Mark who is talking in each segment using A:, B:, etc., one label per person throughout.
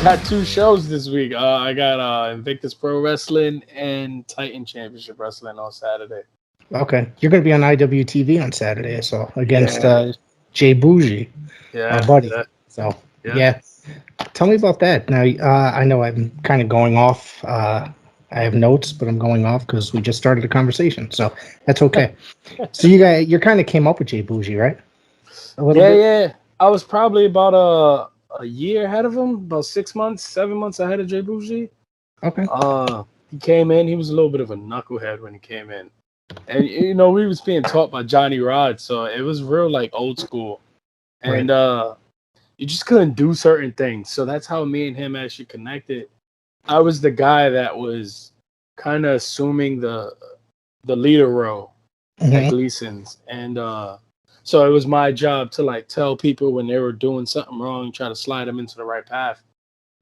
A: got two shows this week. I got Invictus Pro Wrestling and Titan Championship Wrestling on Saturday.
B: Okay, you're going to be on IWTV on Saturday, so against
A: Yeah.
B: J Boujii,
A: Yeah,
B: our buddy.
A: yeah,
B: So
A: yeah.
B: yeah, tell me about that. Now, I know I'm kind of going off. I have notes, but I'm going off because we just started a conversation, so that's okay. So you kind of came up with J Boujii, right? A little
A: Yeah,
B: bit.
A: yeah. I was probably about a year ahead of him, about 6 months, 7 months ahead of J Boujii.
B: Okay.
A: He came in. He was a little bit of a knucklehead when he came in, and we was being taught by Johnny Rodz, so it was real like old school, and
B: Right.
A: you just couldn't do certain things. So that's how me and him actually connected. I was the guy that was kind of assuming the leader role at
B: Mm-hmm.
A: Gleason's, and so it was my job to like tell people when they were doing something wrong, try to slide them into the right path.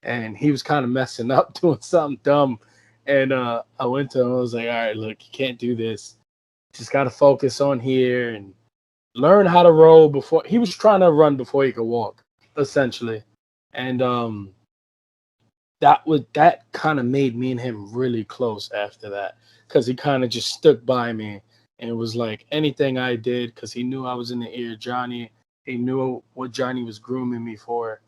A: And he was kind of messing up, doing something dumb. And I went to him. I was like, "All right, look, you can't do this. Just got to focus on here and learn how to roll." Before he was trying to run before he could walk, essentially, and that kind of made me and him really close after that because he kind of just stuck by me and it was like anything I did because he knew I was in the ear of Johnny. He knew what Johnny was grooming me for,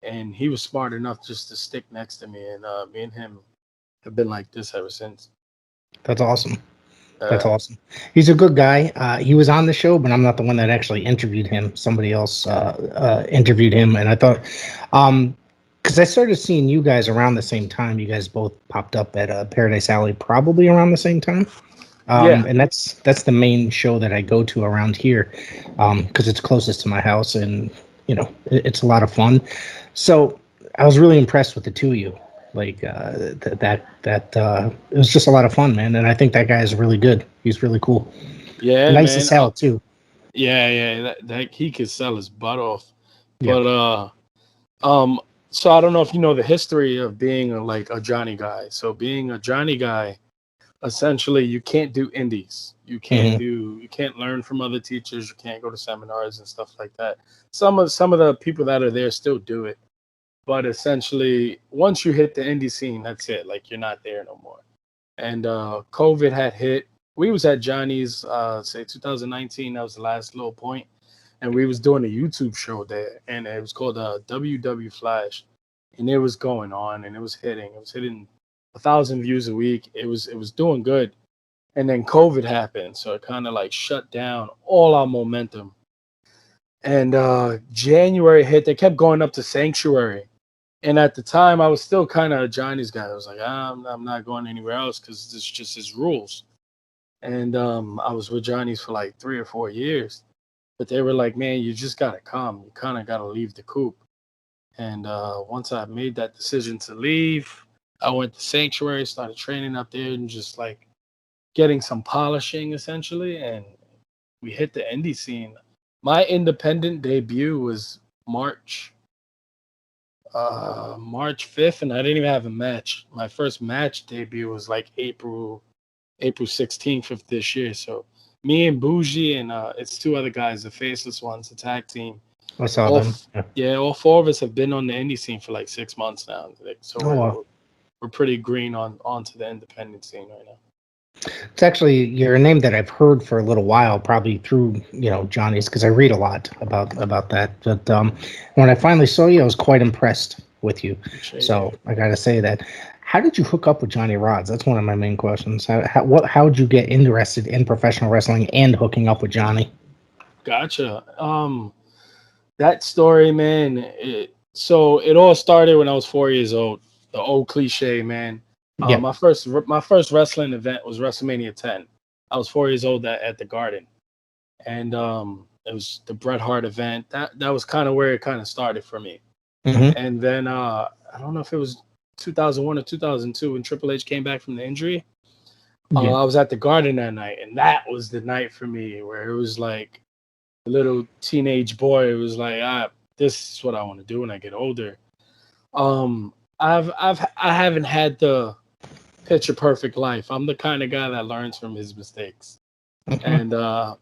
A: and he was smart enough just to stick next to me. And me and him have been like this ever since.
B: That's awesome. That's
A: Uh,
B: awesome. He's a good guy. He was on the show, but I'm not the one that actually interviewed him. Somebody else interviewed him, and I thought, because I started seeing you guys around the same time. You guys both popped up at Paradise Alley, probably around the same time.
A: yeah,
B: And that's the main show that I go to around here, because it's closest to my house, and it's a lot of fun. So I was really impressed with the two of you. Like it was just a lot of fun, man. And I think that guy is really good. He's really cool.
A: yeah,
B: Nice as
A: man.
B: hell too.
A: Yeah, yeah. That he could sell his butt off,
B: Yeah.
A: but Um, so I don't know if you know the history of being like a Johnny guy. So being a Johnny guy, essentially, you can't do indies.
B: Hmm.
A: You can't learn from other teachers. You can't go to seminars and stuff like that. Some of the people that are there still do it, but essentially, once you hit the indie scene, that's it. Like you're not there no more. And COVID had hit. We was at Johnny's, say 2019. That was the last little point and we was doing a YouTube show there, and it was called WW Flash, and it was going on, and it was hitting. It was hitting 1,000 views a week. It was doing good, and then COVID happened, so it kind of like shut down all our momentum. And January hit. They kept going up to Sanctuary, and at the time, I was still kind of a Johnny's guy. I was like, I'm not going anywhere else because it's just his rules. And I was with Johnny's for like 3 or 4 years. But they were like, man, you just gotta come. You kind of gotta leave the coop. And once I made that decision to leave, I went to Sanctuary, started training up there, and just like getting some polishing essentially. And we hit the indie scene. My independent debut was March 5th, and I didn't even have a match. My first match debut was like April 16th of this year. So me and Boujii and it's two other guys, the Faceless Ones, the tag team.
B: I saw
A: All
B: them. Yeah.
A: yeah, all four of us have been on the indie scene for like 6 months now. Like, so
B: Oh, wow.
A: we're pretty green onto the independent scene right now.
B: It's actually you're a name that I've heard for a little while, probably through Johnny's, because I read a lot about that. But when I finally saw you, I was quite impressed with you.
A: Appreciate it.
B: So I got to say that. How did you hook up with Johnny Rodz? That's one of my main questions. How did you get interested in professional wrestling and hooking up with Johnny?
A: Gotcha. That story, man. So it all started when I was 4 years old. The old cliche, man.
B: Yeah.
A: My first wrestling event was WrestleMania 10. I was 4 years old at the Garden, and it was the Bret Hart event. That was kind of where it kind of started for me.
B: Hmm.
A: And then I don't know if it was 2001 or 2002 when Triple H came back from the injury.
B: Yeah.
A: I was at the Garden that night, and that was the night for me where it was like a little teenage boy. It was like, this is what I want to do when I get older. I haven't had the picture perfect life. I'm the kind of guy that learns from his mistakes,
B: Hmm.
A: and I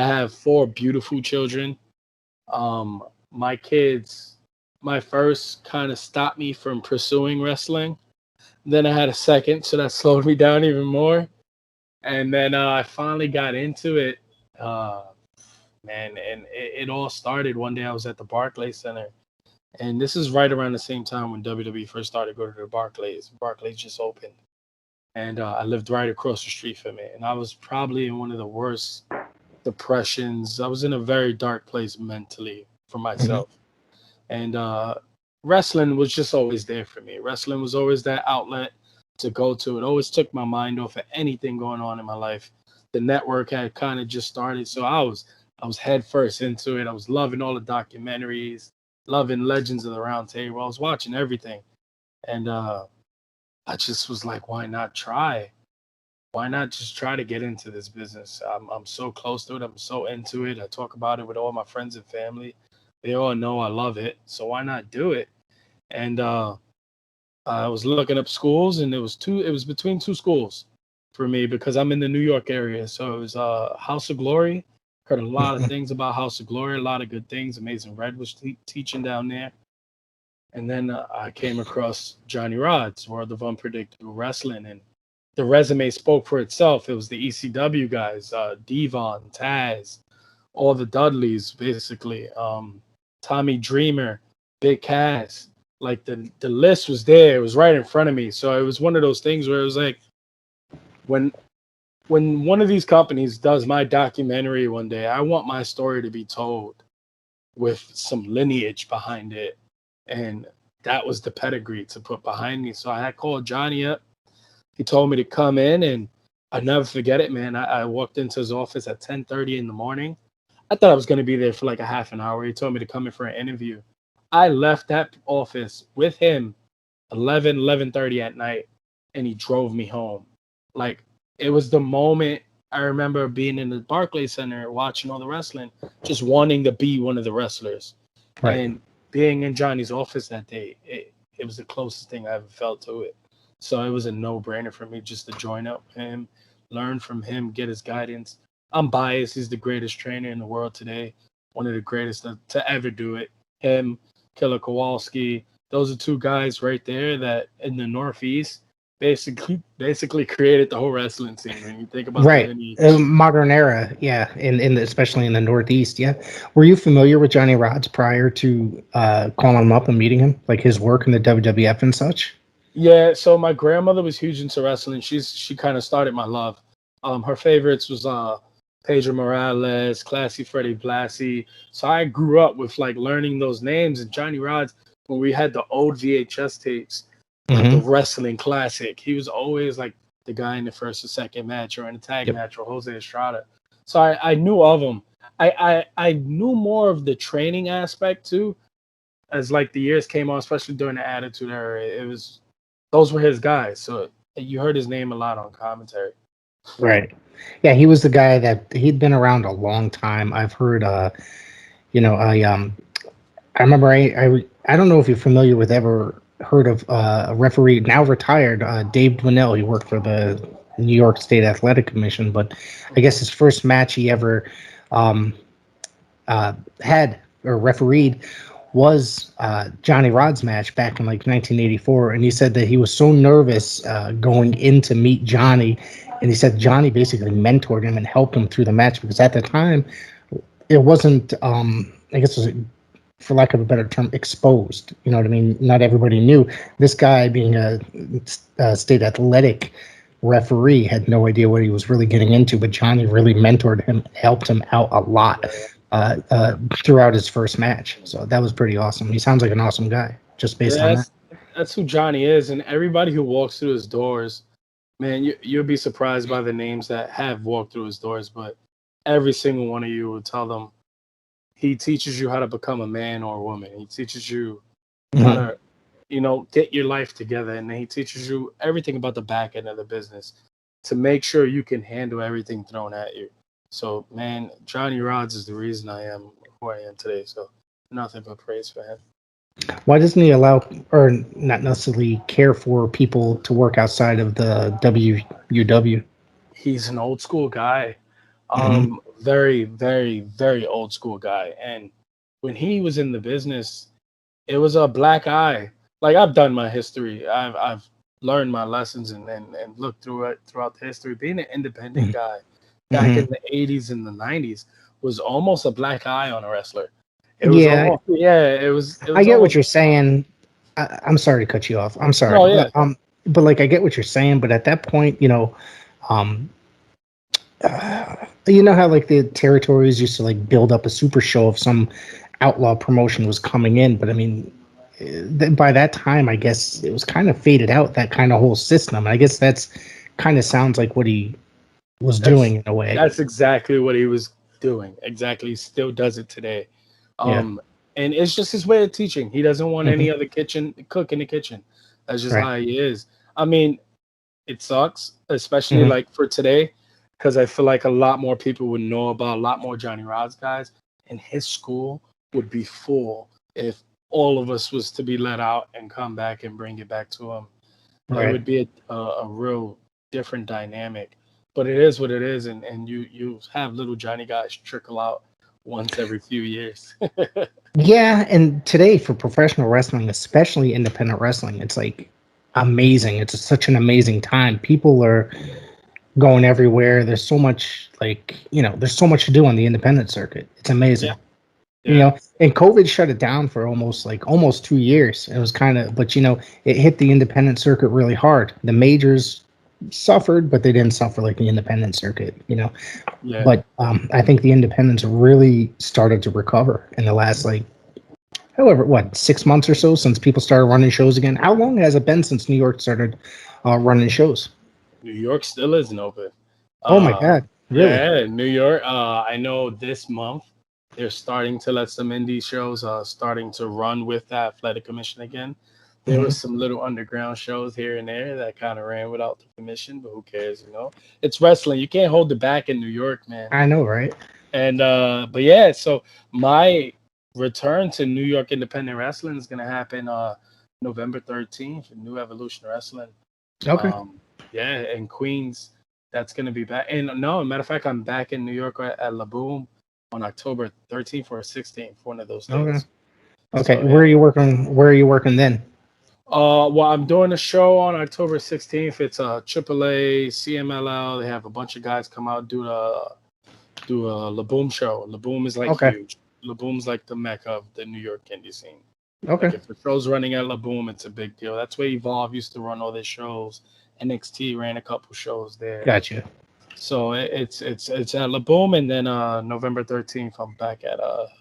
A: have four beautiful children. My kids my first kind of stopped me from pursuing wrestling. Then I had a second, so that slowed me down even more. And then I finally got into it, uh, man. And it all started one day. I was at the Barclays Center, and this is right around the same time when WWE first started going to the Barclays. Barclays just opened, and I lived right across the street from it. And I was probably in one of the worst depressions. I was in a very dark place mentally for
B: Mhm.
A: myself, and wrestling was just always there for me. Wrestling was always that outlet to go to. It always took my mind off of anything going on in my life. The network had kind of just started, so I was head first into it. I was loving all the documentaries, loving Legends of the Round Table. I was watching everything, and I just was like, why not try? Why not just try to get into this business? I'm so close to it. I'm so into it. I talk about it with all my friends and family. They all know I love it. So why not do it? And I was looking up schools, and it was between two schools for me because I'm in the New York area. So it was House of Glory. Heard a lot of
B: Mhm.
A: things about House of Glory, a lot of good things. Amazing Red was teaching down there. And then I came across Johnny Rodz, World of Unpredictable Wrestling, and the resume spoke for itself. It was the ECW guys, Devon, Taz, all the Dudleys, basically. Tommy Dreamer, Big Cass. Like the list was there. It was right in front of me. So it was one of those things where it was like when when one of these companies does my documentary one day, I want my story to be told with some lineage behind it. And that was the pedigree to put behind me. So I had called Johnny up. He told me to come in, and I never forget it, man. I walked into his office at 10:30 in the morning. I thought I was going to be there for like a half an hour. He told me to come in for an interview. I left that office with him 11:30 at night, and he drove me home. Like, it was the moment I remember being in the Barclays Center watching all the wrestling, just wanting to be one of the wrestlers.
B: Right.
A: And being in Johnny's office that day, it was the closest thing I ever felt to it. So it was a no-brainer for me just to join up with him, learn from him, get his guidance. I'm biased. He's the greatest trainer in the world today, one of the greatest to ever do it. Him, Killer Kowalski, those are two guys right there that in the Northeast basically created the whole wrestling scene. When you think about the
B: Right.
A: lineage,
B: Modern era, yeah, especially in the Northeast, yeah. Were you familiar with Johnny Rodz prior to calling him up and meeting him, like his work in the WWF and such?
A: yeah. So my grandmother was huge into wrestling. She kind of started my love. Her favorites was Pedro Morales, Classy Freddie Blassie. So I grew up with like learning those names. And Johnny Rodz, when we had the old VHS tapes of the
B: Mm-hmm.
A: wrestling classic, he was always like the guy in the first or second match or in a tag
B: Yep.
A: match or Jose Estrada. So I knew of him. I knew more of the training aspect too, as like the years came on, especially during the Attitude Era. It was those were his guys. So you heard his name a lot on commentary.
B: Right. Yeah, he was the guy that he'd been around a long time. I've heard, I remember I don't know if you're familiar with ever heard of a referee now retired, Dave Dwinell. He worked for the New York State Athletic Commission, but I guess his first match he ever um, had or refereed was Johnny Rod's match back in like 1984, and he said that he was so nervous going in to meet Johnny, and he said Johnny basically mentored him and helped him through the match because at the time it wasn't, I guess, it was, for lack of a better term, exposed. You know what I mean? Not everybody knew this guy being a state athletic referee had no idea what he was really getting into, but Johnny really mentored him, helped him out a lot uh, uh, throughout his first match. So that was pretty awesome. He sounds like an awesome guy just based
A: Yeah,
B: on that.
A: that's who Johnny is, and everybody who walks through his doors, man, you'll be surprised by the names that have walked through his doors. But every single one of you will tell them he teaches you how to become a man or a woman. He teaches you how
B: Mhm.
A: to, get your life together, and then he teaches you everything about the back end of the business to make sure you can handle everything thrown at you. So, man, Johnny Rodz is the reason I am who I am today. So, nothing but praise for him.
B: Why doesn't he allow, or not necessarily care for people to work outside of the WUW?
A: He's an old school guy.
B: Hmm.
A: Very, very, very old school guy. And when he was in the business, it was a black eye. Like I've done my history. I've learned my lessons and looked through it throughout the history. Being an independent
B: Mhm.
A: guy back in the 80s and the 90s was almost a black eye on a wrestler. It was
B: Yeah,
A: almost it
B: I
A: was
B: get what
A: almost
B: you're saying. I'm sorry to cut you off. I'm sorry,
A: no, yeah.
B: but like I get what you're saying. But at that point, um, you know how like the territories used to like build up a super show if some outlaw promotion was coming in. But I mean, by that time, I guess it was kind of faded out, that kind of whole system. I guess that's kind of sounds like what he was
A: That's
B: doing in a way.
A: that's exactly what he was doing. Exactly. He still does it today.
B: Yeah.
A: Um, and it's just his way of teaching. He doesn't want
B: Hmm.
A: any other kitchen cook in the kitchen. That's just
B: Right.
A: how he is. I mean, it sucks, especially
B: Hmm.
A: like for today, because I feel like a lot more people would know about a lot more Johnny Rodz guys, and his school would be full if all of us was to be let out and come back and bring it back to him. It
B: Right.
A: would be a real different dynamic. But it is what it is, and you have little Johnny guys trickle out once every few years.
B: Yeah, and today for professional wrestling, especially independent wrestling, it's like amazing. It's such an amazing time. People are going everywhere. There's so much there's so much to do on the independent circuit. It's
A: Yeah,
B: amazing.
A: yeah,
B: And COVID shut it down for almost 2 years. It was kind of, but it hit the independent circuit really hard. The majors suffered, but they didn't suffer like the independent circuit.
A: yeah.
B: But I think the independents really started to recover in the last however, what, 6 months or so since people started running shows again. How long has it been since New York started running shows?
A: New York still isn't open.
B: Oh my
A: Uh,
B: God, really?
A: yeah, New York. I know this month they're starting to let some indie shows starting to run with the athletic commission again. There
B: Hmm.
A: was some little underground shows here and there that kind of ran without the permission, but who cares, you know? It's wrestling. You can't hold it back in New York, man.
B: I know, right?
A: And but yeah, so my return to New York independent wrestling is gonna happen November 13th in New Evolution Wrestling.
B: Okay.
A: Um, yeah, in Queens. That's gonna be back. And no, matter of fact, I'm back in New York at La Boom on October 13th or 16th, one of those
B: Okay.
A: days.
B: Okay.
A: So yeah.
B: Where are you working then?
A: Well, I'm doing a show on October 16th. It's a AAA CMLL. They have a bunch of guys come out do a La Boom show. La Boom is like
B: Okay.
A: huge. La Boom's like the mecca of the New York indie scene.
B: Okay.
A: Like if the show's running at La Boom, it's a big deal. That's where Evolve used to run all their shows. NXT ran a couple shows there.
B: Gotcha.
A: So it's at La Boom, and then November 13th, I'm back at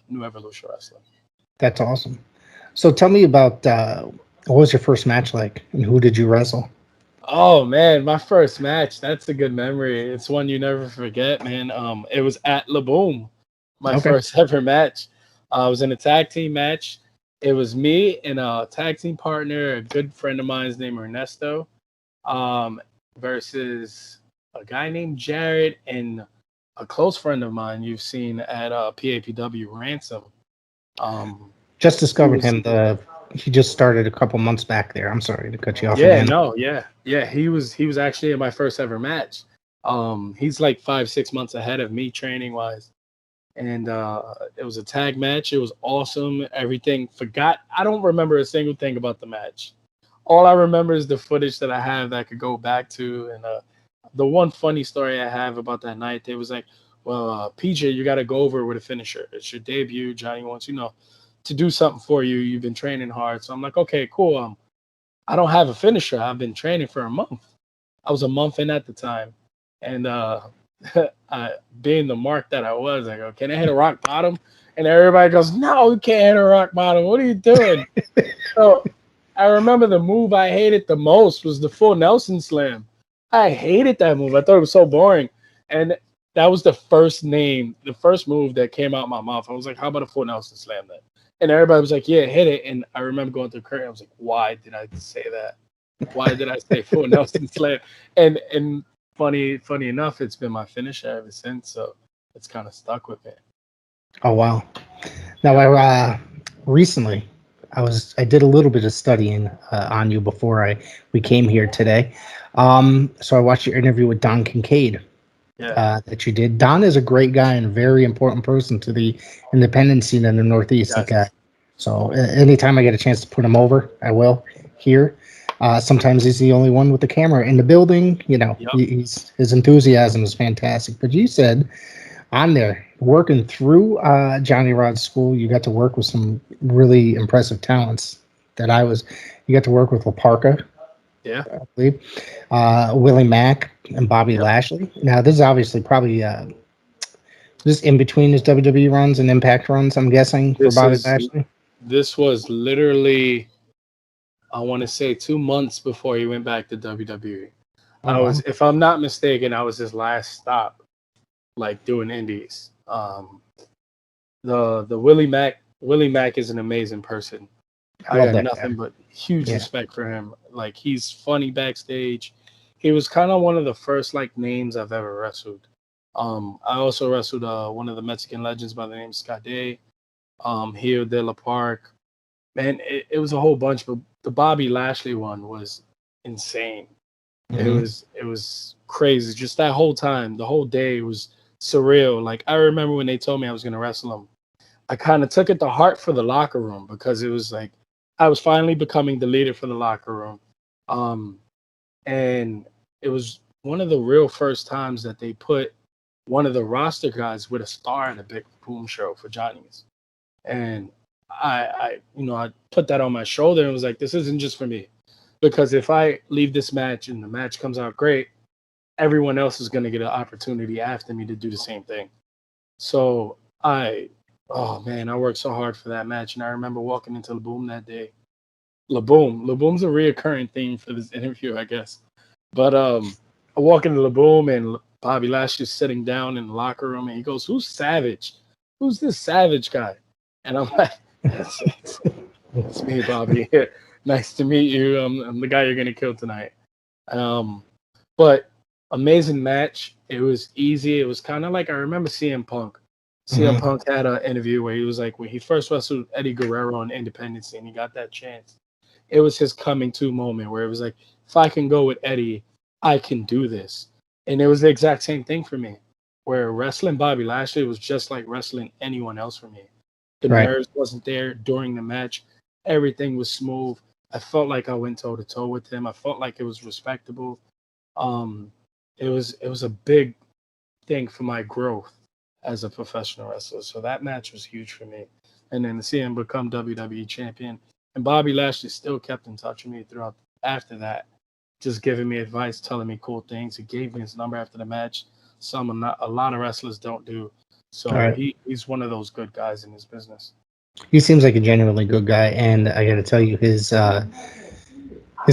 A: New Evolution Wrestling.
B: That's awesome. So tell me about what was your first match like, and who did you wrestle?
A: Oh man, my first match. That's a good memory. It's one you never forget, man. It was at La Boom, my
B: Okay.
A: first ever match. I was in a tag team match. It was me and a tag team partner, a good friend of mine's named Ernesto, um, versus a guy named Jared and a close friend of mine you've seen at PAPW Ransom. Um,
B: Just
A: he
B: discovered
A: was
B: him. He just started a couple months back there. I'm sorry to cut you off
A: Yeah,
B: again.
A: no, yeah. He was actually in my first ever match. He's like 5, 6 months ahead of me training wise, and it was a tag match. It was awesome. Everything. Forgot. I don't remember a single thing about the match. All I remember is the footage that I have that I could go back to, and the one funny story I have about that night. They was like, "Well, PJ, you got to go over with a finisher. It's your debut. Johnny wants to do something for you. You've been training hard." So I'm like, "Okay, cool. I don't have a finisher. I've been training for a month. I was a month in at the time. And being the mark that I was, I go, can I hit a rock bottom? And everybody goes, no, you can't hit a rock bottom. What are you doing? So I remember the move I hated the most was the full Nelson slam. I hated that move. I thought it was so boring. And that was the first move that came out my mouth. I was like, how about a full Nelson slam then? And everybody was like, yeah, hit it. And I remember going through the curtain. I was like, why did I say that? Why did I say full Nelson slam? And funny enough, it's been my finisher ever since. So it's kind of stuck with me.
B: Oh wow! Now I recently I did a little bit of studying on you before we came here today. So I watched your interview with Don Kinkade
A: Yeah.
B: that you did. Don is a great guy and a very important person to the independent scene in the Northeast. Like
A: Yes.
B: So anytime I get a chance to put him over, I will here. Sometimes he's the only one with the camera in the building. You know,
A: Yep.
B: his enthusiasm is fantastic. But you said on there, working through Johnny Rodz school, you got to work with some really impressive talents you got to work with Laparca,
A: Yeah.
B: I believe, Willie Mack and Bobby
A: Yep.
B: Lashley. Now, this is obviously probably just in between his WWE runs and Impact runs, I'm guessing, for Bobby Lashley.
A: This was literally, I want to say, 2 months before he went back to WWE.
B: Oh, wow.
A: If I'm not mistaken, I was his last stop, like doing indies. The Willie Mack is an amazing person. I
B: Love
A: got
B: that
A: nothing
B: guy.
A: but huge
B: Yeah.
A: respect for him. Like, he's funny backstage. He was kind of one of the first like names I've ever wrestled. I also wrestled one of the Mexican legends by the name of Kinkade, Hijo de la Park. Man, it was a whole bunch, but the Bobby Lashley one was insane.
B: Mhm.
A: It was crazy. Just that whole time, the whole day was surreal. Like, I remember when they told me I was gonna wrestle him, I kind of took it to heart for the locker room because it was like I was finally becoming the leader for the locker room. And it was one of the real first times that they put one of the roster guys with a star in a big boom show for Johnny's. And I put that on my shoulder and was like, this isn't just for me. Because if I leave this match and the match comes out great, everyone else is going to get an opportunity after me to do the same thing. So oh man, I worked so hard for that match. And I remember walking into Laboom that day. Laboom's a reoccurring theme for this interview, I guess. But I walk into Laboom and Bobby Lashley's sitting down in the locker room and he goes, "Who's Savage? Who's this Savage guy?" And I'm like, "It's me, Bobby. Nice to meet you. I'm the guy you're gonna kill tonight." But amazing match. It was easy. It was kind of like I remember CM Punk. CM Punk had an interview where he was like, when he first wrestled Eddie Guerrero on Independence and he got that chance, it was his coming to moment where it was like, if I can go with Eddie, I can do this. And it was the exact same thing for me, where wrestling Bobby Lashley was just like wrestling anyone else for me. The
B: Right.
A: nerves wasn't there during the match. Everything was smooth. I felt like I went toe to toe with him. I felt like it was respectable. It was a big thing for my growth as a professional wrestler. So that match was huge for me. And then to see him become WWE champion. And Bobby Lashley still kept in touch with me throughout after that, just giving me advice, telling me cool things. He gave me his number after the match. A lot of wrestlers don't do. So
B: Right.
A: he's one of those good guys in his business.
B: He seems like a genuinely good guy, and I got to tell you, his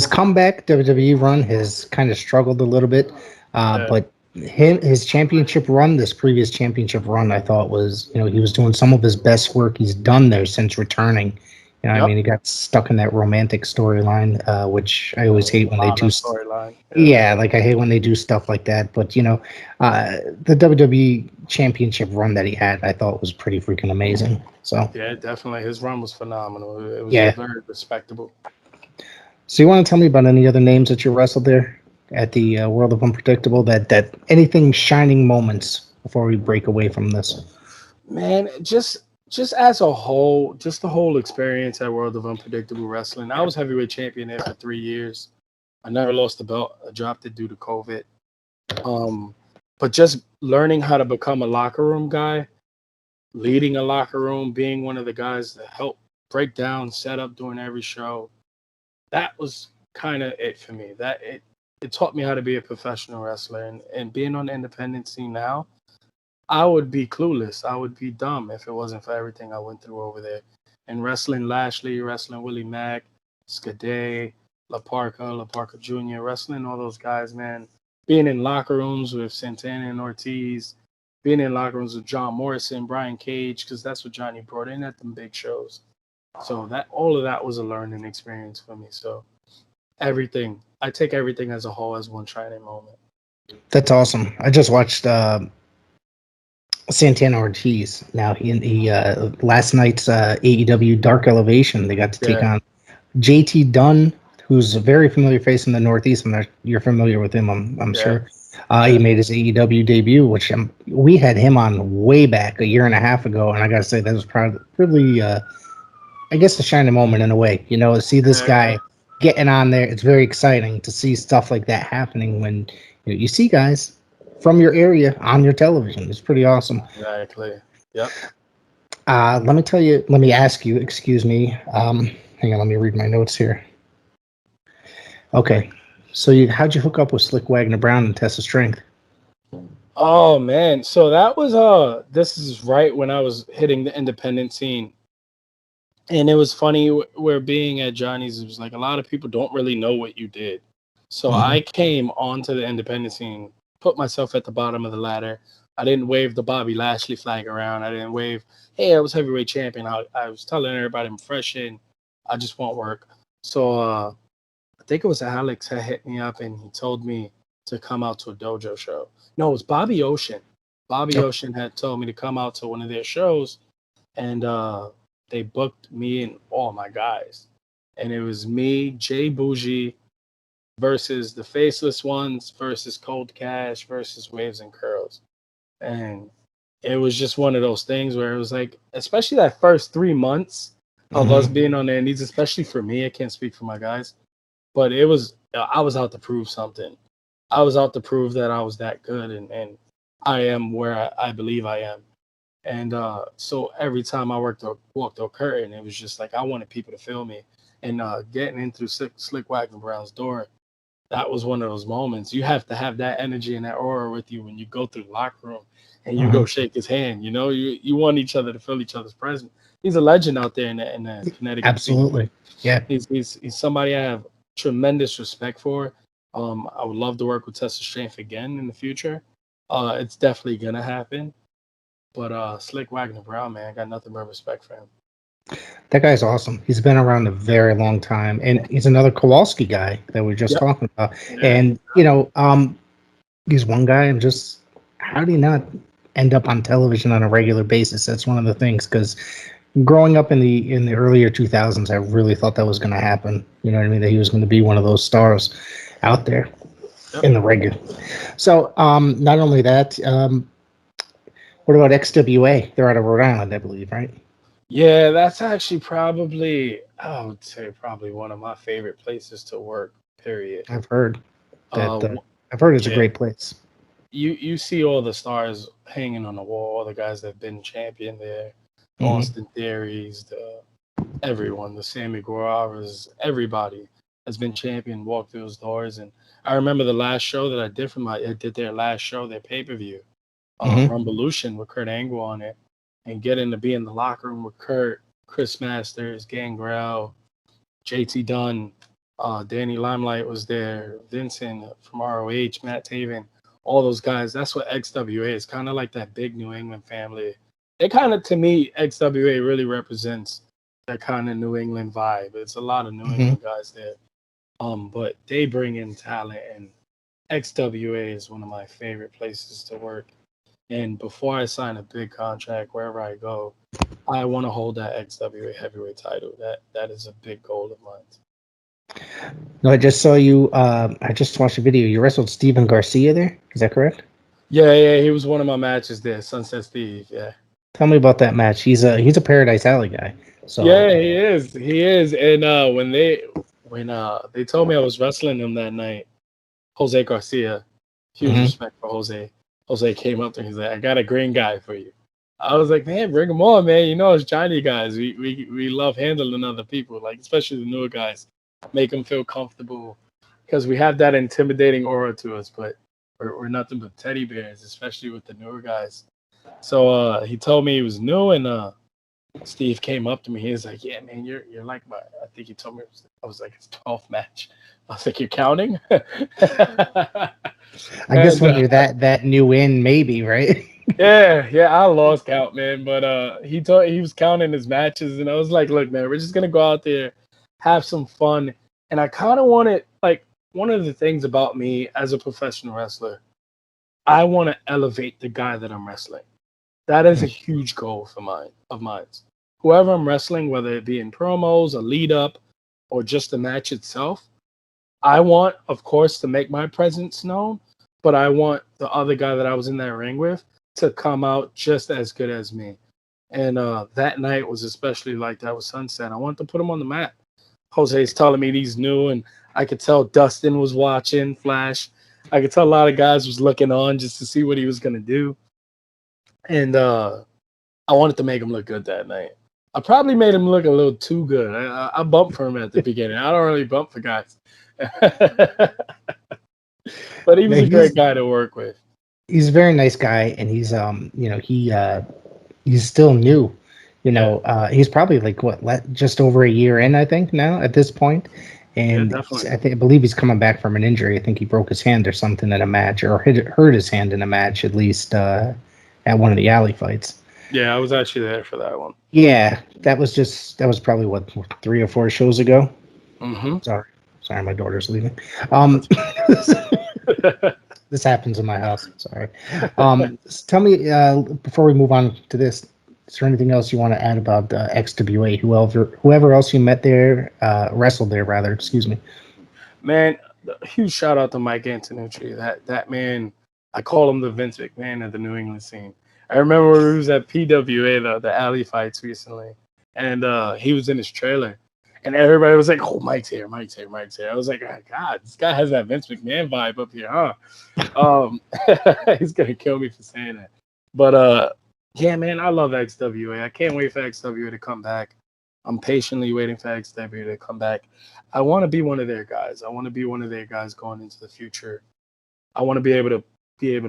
B: comeback WWE run has kind of struggled a little bit, but his championship run, this previous championship run, I thought was, he was doing some of his best work he's done there since returning. I mean, he got stuck in that romantic storyline, which I always hate when they do.
A: Storyline.
B: Yeah, like I hate when they do stuff like that. But the WWE Championship run that he had, I thought was pretty freaking amazing. So
A: yeah, definitely, his run was phenomenal. It was very respectable.
B: So you want to tell me about any other names that you wrestled there at the World of Unpredictable? That anything shining moments before we break away from this?
A: Man, just as a whole, just the whole experience at World of Unpredictable Wrestling. I was heavyweight champion there for 3 years. I never lost the belt. I dropped it due to COVID. But just learning how to become a locker room guy, leading a locker room, being one of the guys that help break down, set up during every show, that was kind of it for me. That it taught me how to be a professional wrestler. And being on the independent scene now, I would be clueless. I would be dumb if it wasn't for everything I went through over there. And wrestling Lashley, wrestling Willie Mack, Skade, La Parka Jr., wrestling all those guys, man. Being in locker rooms with Santana and Ortiz, being in locker rooms with John Morrison, Brian Cage, because that's what Johnny brought in at them big shows. So all of that was a learning experience for me. So everything, I take everything as a whole as one shining moment.
B: That's awesome. I just watched Santana Ortiz. Now he last night's AEW Dark Elevation. They got to take on JT Dunn, who's a very familiar face in the Northeast. You're familiar with him, I'm sure. He made his AEW debut, which we had him on way back a year and a half ago, and I got to say that was probably I guess, a shining moment in a way. To see this guy getting on there, it's very exciting to see stuff like that happening when you see guys from your area on your television. It's pretty awesome.
A: Exactly. Yep.
B: Let me ask you, excuse me. Hang on, let me read my notes here. Okay. So how'd you hook up with Slyck, Wagner, Brown, and Test of Strength?
A: Oh man, so that was this is right when I was hitting the independent scene. And it was funny where being at Johnny's, it was like a lot of people don't really know what you did. So I came onto the independent scene, put myself at the bottom of the ladder. I didn't wave the Bobby Lashley flag around. I didn't wave, hey, I was heavyweight champion. I was telling everybody I'm fresh in. I just want work. So I think it was Alex that hit me up and he told me to come out to a dojo show. No, it was Bobby Ocean. Bobby Ocean had told me to come out to one of their shows, and they booked me and all my guys. And it was me, J Boujii, versus the Faceless Ones, versus Cold Cash, versus Waves and Curls. And it was just one of those things where it was like, especially that first 3 months of us being on the indies, especially for me, I can't speak for my guys, but I was out to prove something. I was out to prove that I was that good, and I am where I believe I am. And so every time I walked a curtain, it was just like I wanted people to feel me. And getting in through Slyck Wagner Brown's door, that was one of those moments. You have to have that energy and that aura with you when you go through the locker room and you go shake his hand. You want each other to feel each other's presence. He's a legend out there in the Connecticut.
B: Absolutely,
A: scene.
B: yeah.
A: He's somebody I have tremendous respect for. I would love to work with Test of Strength again in the future. It's definitely gonna happen. But Slyck Wagner Brown, man, I got nothing but respect for him.
B: That guy's awesome. He's been around a very long time, and he's another Kowalski guy that we are just talking about.
A: Yeah.
B: And he's one guy. I'm just, how do you not end up on television on a regular basis? That's one of the things. Because growing up in the earlier 2000s, I really thought that was going to happen. You know what I mean? That he was going to be one of those stars out there in the regular. So not only that. What about XWA? They're out of Rhode Island, I believe, right?
A: Yeah, that's actually probably, I would say, probably one of my favorite places to work. Period.
B: I've heard that. I've heard it's a great place.
A: You see all the stars hanging on the wall, all the guys that have been champion there, Austin Theories, everyone, the Sammy Guevara's, everybody has been champion, walked through those doors. And I remember the last show that I did their last show, their pay-per-view. Rumblelution with Kurt Angle on it, and getting to be in the locker room with Kurt, Chris Masters, Gangrel, JT Dunn, Danny Limelight was there, Vincent from ROH, Matt Taven, all those guys. That's what XWA is, kind of like that big New England family. It kind of, to me, XWA really represents that kind of New England vibe. It's a lot of New England guys there. But they bring in talent, and XWA is one of my favorite places to work. And before I sign a big contract, wherever I go, I want to hold that XWA heavyweight title. That is a big goal of mine.
B: No, I just saw you. I just watched a video. You wrestled Steven Garcia there. Is that correct?
A: Yeah. He was one of my matches there, Sunset Steve. Yeah.
B: Tell me about that match. He's a Paradise Alley guy. So
A: yeah, he is. And when they told me I was wrestling him that night, Jose Garcia, huge respect for Jose. Jose came up to me. He's like, I got a green guy for you. I was like, man, bring him on, man. You know, it's Johnny guys. We love handling other people, like especially the newer guys. Make them feel comfortable because we have that intimidating aura to us, but we're nothing but teddy bears, especially with the newer guys. So he told me he was new, and Steve came up to me. He was like, yeah, man, you're like my, I think he told me, I was like his 12th match. I was like, you're counting?
B: I guess when you're that new in, maybe, right?
A: yeah, I lost count, man. But he was counting his matches, and I was like, look, man, we're just gonna go out there, have some fun. And I kind of wanted, like, one of the things about me as a professional wrestler, I want to elevate the guy that I'm wrestling. That is a huge goal of mine. Whoever I'm wrestling, whether it be in promos, a lead up, or just the match itself, I want, of course, to make my presence known, but I want the other guy that I was in that ring with to come out just as good as me. And that night was especially like that with Sunset. I wanted to put him on the map. Jose's telling me he's new, and I could tell Dustin was watching Flash. I could tell a lot of guys was looking on just to see what he was gonna do. And I wanted to make him look good that night. I probably made him look a little too good. I bumped for him at the beginning. I don't really bump for guys. But he was
B: Yeah,
A: a great guy to work with.
B: he's a very nice guy, and he's he's still new. He's probably like just over a year in, I think, now at this point.
A: Yeah,
B: And
A: definitely.
B: I believe he's coming back from an injury. I think he broke his hand or something in a match, or hurt his hand in a match at least at one of the alley fights.
A: Yeah, I was actually there for that one.
B: Yeah, that was probably what 3 or 4 shows ago.
A: Mm-hmm.
B: Sorry, my daughter's leaving. This happens in my house. Sorry. Tell me before we move on to this. Is there anything else you want to add about XWA? Whoever else you met there, wrestled there rather. Excuse me.
A: Man, huge shout out to Mike Antonucci. That man, I call him the Vince McMahon of the New England scene. I remember when he was at PWA, the alley fights recently, and he was in his trailer, and everybody was like, "Oh, Mike's here, Mike's here, Mike's here." I was like, oh, "God, this guy has that Vince McMahon vibe up here, huh?" He's gonna kill me for saying that, but yeah, man, I love XWA. I can't wait for XWA to come back. I'm patiently waiting for XWA to come back. I want to be one of their guys. I want to be one of their guys going into the future. I want to be able to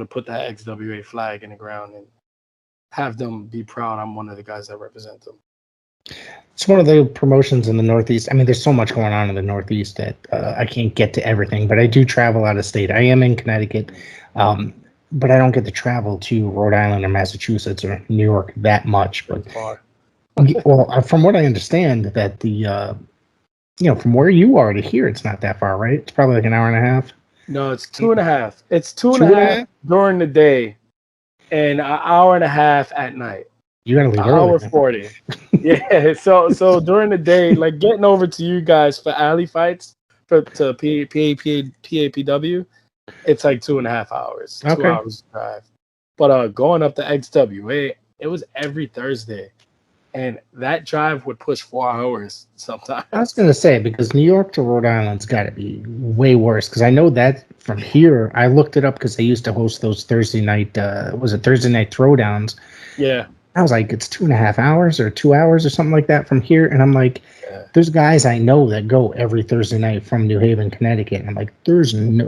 A: put that XWA flag in the ground and have them be proud I'm one of the guys that represent them.
B: It's one of the promotions in the Northeast. I mean, there's so much going on in the Northeast that I can't get to everything, but I do travel out of state. I am in Connecticut, but I don't get to travel to Rhode Island or Massachusetts or New York that much. But
A: Far.
B: well, from what I understand, that from where you are to here, it's not that far, right? It's probably like an hour and a half.
A: No, it's 2.5. It's two
B: Two
A: and a
B: and a
A: half
B: half?
A: during the day and an hour and a half at night.
B: You gotta leave
A: Hour
B: early.
A: 40. Yeah. So during the day, like getting over to you guys for alley fights to PAPW, it's like 2.5 hours.
B: Okay.
A: 2 hours drive. But going up to XWA, it was every Thursday. And that drive would push 4 hours sometimes.
B: I was gonna say, because New York to Rhode Island's got to be way worse. Because I know that from here, I looked it up because they used to host those Thursday night. Was it Thursday night throwdowns?
A: Yeah.
B: I was like, it's 2.5 hours or 2 hours or something like that from here. And I'm like,
A: Yeah.
B: there's guys I know that go every Thursday night from New Haven, Connecticut. And I'm like, there's no,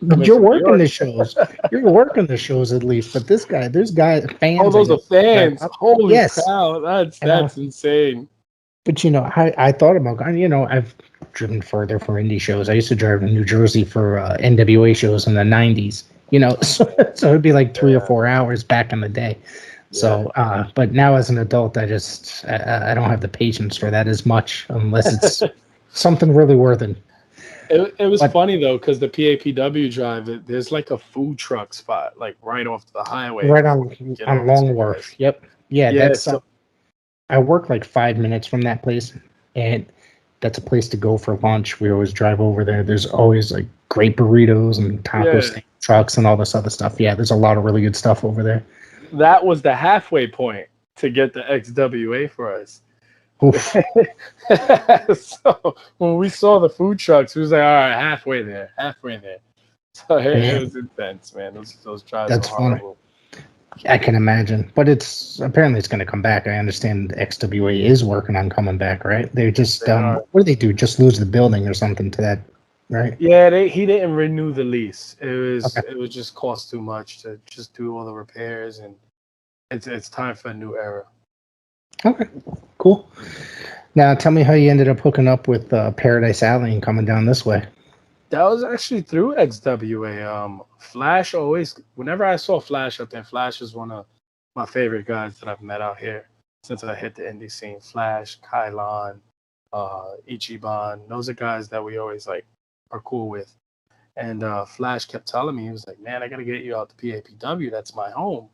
B: but you're working the shows. You're working the shows at least. But there's guys, fans.
A: Oh, those are fans. Holy cow. That's insane.
B: But I thought about, I've driven further for indie shows. I used to drive in New Jersey for NWA shows in the 90s, so it'd be like 3 or 4 hours back in the day. So, but now as an adult, I don't have the patience for that as much unless it's something really worth it.
A: It was funny though, because the PAPW drive, there's like a food truck spot, like right off the highway.
B: Right on Long Wharf. Yep. Yeah, that's. I work like 5 minutes from that place, and that's a place to go for lunch. We always drive over there. There's always like great burritos and taco stand trucks and all this other stuff. Yeah, there's a lot of really good stuff over there.
A: That was the halfway point to get the XWA for us. So when we saw the food trucks, we was like, all right, halfway there. So it was intense, man. Those drives were horrible.
B: I can imagine, but apparently it's going to come back. I understand XWA is working on coming back, right? They just what do they do? Just lose the building or something to that, right?
A: Yeah, he didn't renew the lease. It was just cost too much to just do all the repairs, and it's time for a new era.
B: Okay, cool. Now tell me how you ended up hooking up with Paradise Alley and coming down this way.
A: That was actually through XWA. Flash whenever I saw Flash up there, Flash is one of my favorite guys that I've met out here since I hit the indie scene. Flash, Kylon, Ichiban, those are guys that we always like are cool with. And Flash kept telling me, he was like, man, I got to get you out to PAPW. That's my home.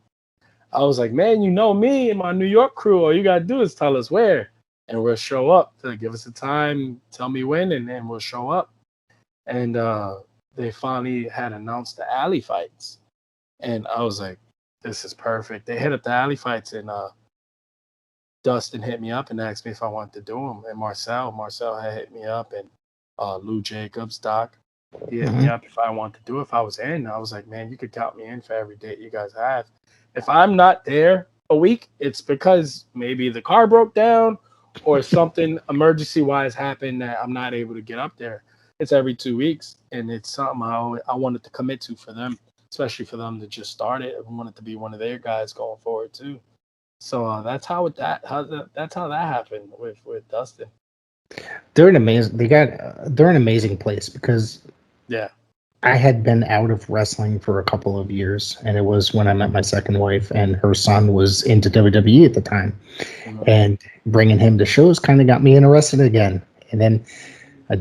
A: I was like, man, you know me and my New York crew. All you got to do is tell us where, and we'll show up. To give us a time, tell me when, and then we'll show up. And they finally had announced the alley fights. And I was like, this is perfect. They hit up the alley fights in Dustin hit me up and asked me if I wanted to do them. And Marcel had hit me up, and Lou Jacobs, Doc, he hit me up if I wanted to do it. If I was in, I was like, man, you could count me in for every date you guys have. If I'm not there a week, it's because maybe the car broke down or something emergency-wise happened that I'm not able to get up there. It's every 2 weeks, and it's something I wanted to commit to for them, especially for them to just start it. I wanted to be one of their guys going forward too. So that's how that happened with Dustin.
B: They're an amazing place because I had been out of wrestling for a couple of years, and it was when I met my second wife, and her son was into WWE at the time, and bringing him to shows kind of got me interested again. And then I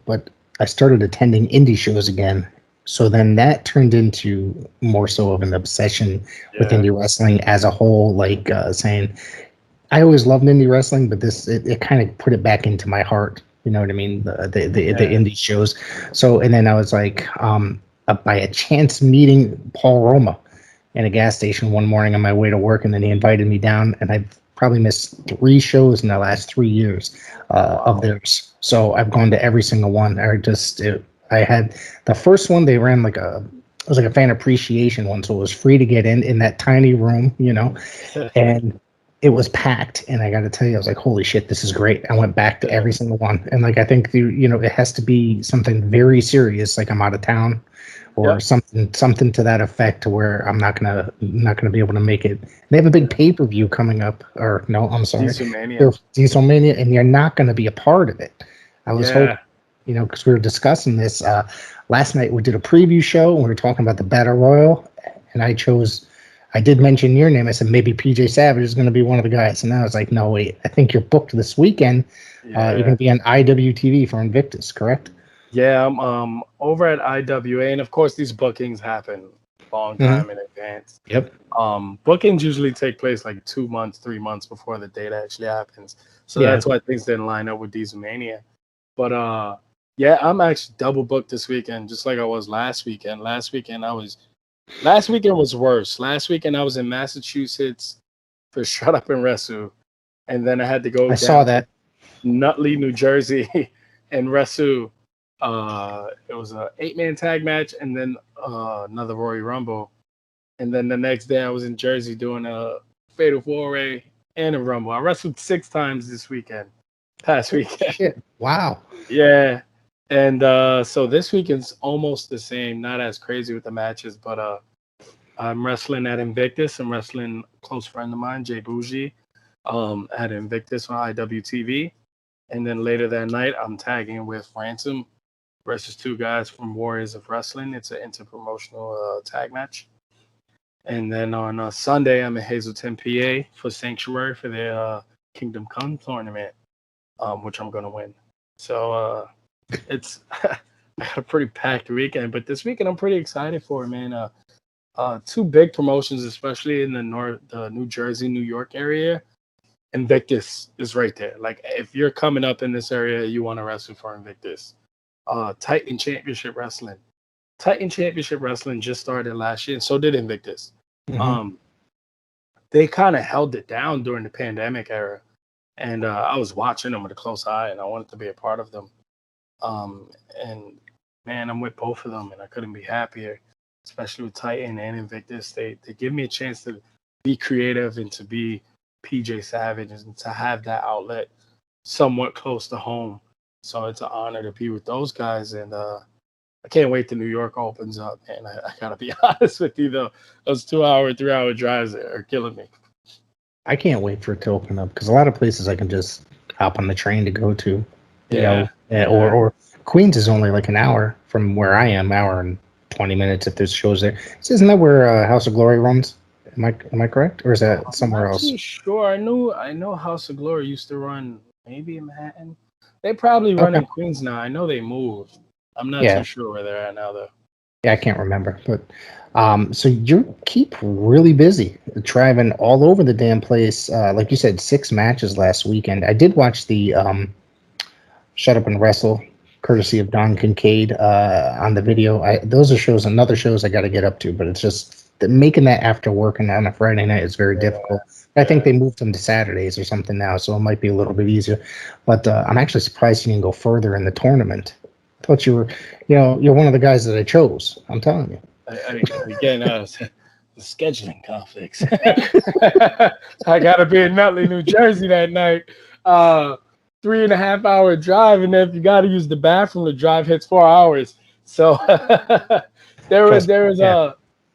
B: but I started attending indie shows again. So then that turned into more so of an obsession with indie wrestling as a whole, like saying, I always loved indie wrestling, but it kind of put it back into my heart. You know what I mean? The indie shows. So, and then I was like, by a chance meeting Paul Roma in a gas station one morning on my way to work, and then he invited me down, and I've probably missed 3 shows in the last 3 years of theirs. So I've gone to every single one. I had the first one, they ran it was like a fan appreciation one, so it was free to get in that tiny room, you know, and it was packed. And I got to tell you, I was like, holy shit, this is great. I went back to every single one. And like, I think, it has to be something very serious, like I'm out of town or something to that effect, to where I'm not gonna be able to make it. They have a big pay-per-view coming up, or no, I'm sorry, Dieselmania, and you're not going to be a part of it. I was hoping, because we were discussing this last night. We did a preview show and we were talking about the Battle Royal, and I did mention your name. I said maybe PJ Savage is going to be one of the guys, and I was like, no, wait, I think you're booked this weekend. You're going to be on IWTV for Invictus, correct?
A: Yeah, I'm over at IWA, and of course these bookings happen a long time in advance.
B: Yep.
A: Bookings usually take place like 2 months, 3 months before the date actually happens. So that's why things didn't line up with Dieselmania. But I'm actually double booked this weekend, just like I was last weekend. Last weekend was worse. Last weekend I was in Massachusetts for Shut Up and Wrestle, and then I had to go to Nutley, New Jersey, and wrestle. It was an 8-man tag match, and then another Royal Rumble, and then the next day I was in Jersey doing a Fatal 4-Way and a Rumble. I wrestled 6 times past weekend.
B: Shit. Wow.
A: Yeah. And so this weekend's almost the same, not as crazy with the matches, but I'm wrestling at Invictus. I'm wrestling a close friend of mine, J Boujii, at Invictus on IWTV. And then later that night, I'm tagging with Ransom versus 2 guys from Warriors of Wrestling. It's an interpromotional tag match. And then on Sunday, I'm in Hazleton, PA for Sanctuary for their Kingdom Come tournament, which I'm going to win. So it's I got a pretty packed weekend, but this weekend I'm pretty excited for, man. 2 big promotions, especially in the New Jersey, New York area. Invictus is right there. Like, if you're coming up in this area, you want to wrestle for Invictus. Titan Championship Wrestling. Titan Championship Wrestling just started last year, and so did Invictus. They kind of held it down during the pandemic era, and I was watching them with a close eye, and I wanted to be a part of them. And man, I'm with both of them, and I couldn't be happier, especially with Titan and Invictus. They give me a chance to be creative and to be PJ Savage and to have that outlet somewhat close to home. So it's an honor to be with those guys, and I can't wait till New York opens up, man. I gotta be honest with you, though. Those 2-hour, 3-hour drives are killing me.
B: I can't wait for it to open up, because a lot of places I can just hop on the train to go to. Or Queens is only like an hour from where I am, hour and 20 minutes if there's shows there. So isn't that where House of Glory runs? Am I correct, or is that somewhere else?
A: I'm sure. I know House of Glory used to run maybe in Manhattan. They probably run in Queens now. I know they moved. I'm not too sure where they're at now, though.
B: Yeah, I can't remember. But so you keep really busy, driving all over the damn place. Like you said, 6 matches last weekend. I did watch the Shut Up and Wrestle, courtesy of Don Kinkade, on the video. Those are another shows I got to get up to, but it's just making that after working on a Friday night is very
A: Yeah,
B: difficult. I think they moved them to Saturdays or something now, so it might be a little bit easier. But I'm actually surprised you didn't go further in the tournament. I thought you were, you're one of the guys that I chose. I'm telling you.
A: again, the scheduling conflicts. I gotta be in Nutley, New Jersey that night. 3.5 hour drive, and then if you gotta use the bathroom, the drive hits 4 hours. So there was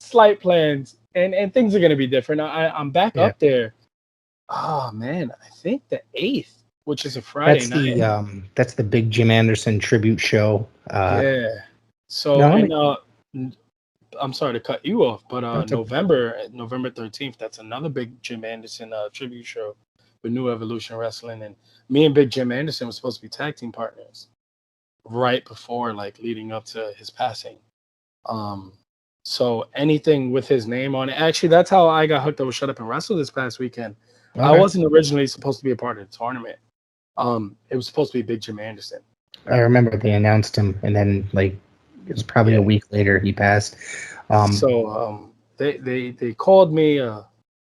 A: slight plans, and things are gonna be different. I'm back
B: Yeah.
A: up there. Oh man, I think the 8th, which is a Friday night.
B: That's the big Jym Anderson tribute show.
A: Yeah. So
B: No,
A: and I'm sorry to cut you off, but
B: that's a,
A: November 13th, that's another big Jym Anderson tribute show with New Evolution Wrestling, and me and Big Jym Anderson was supposed to be tag team partners right before, like, leading up to his passing. So anything with his name on it, actually, that's how I got hooked up with Shut Up and Wrestle this past weekend.
B: okay.
A: I wasn't originally supposed to be a part of the tournament. It was supposed to be Big Jym Anderson.
B: I remember they announced him, and then like it was probably a week later he passed.
A: They called me. A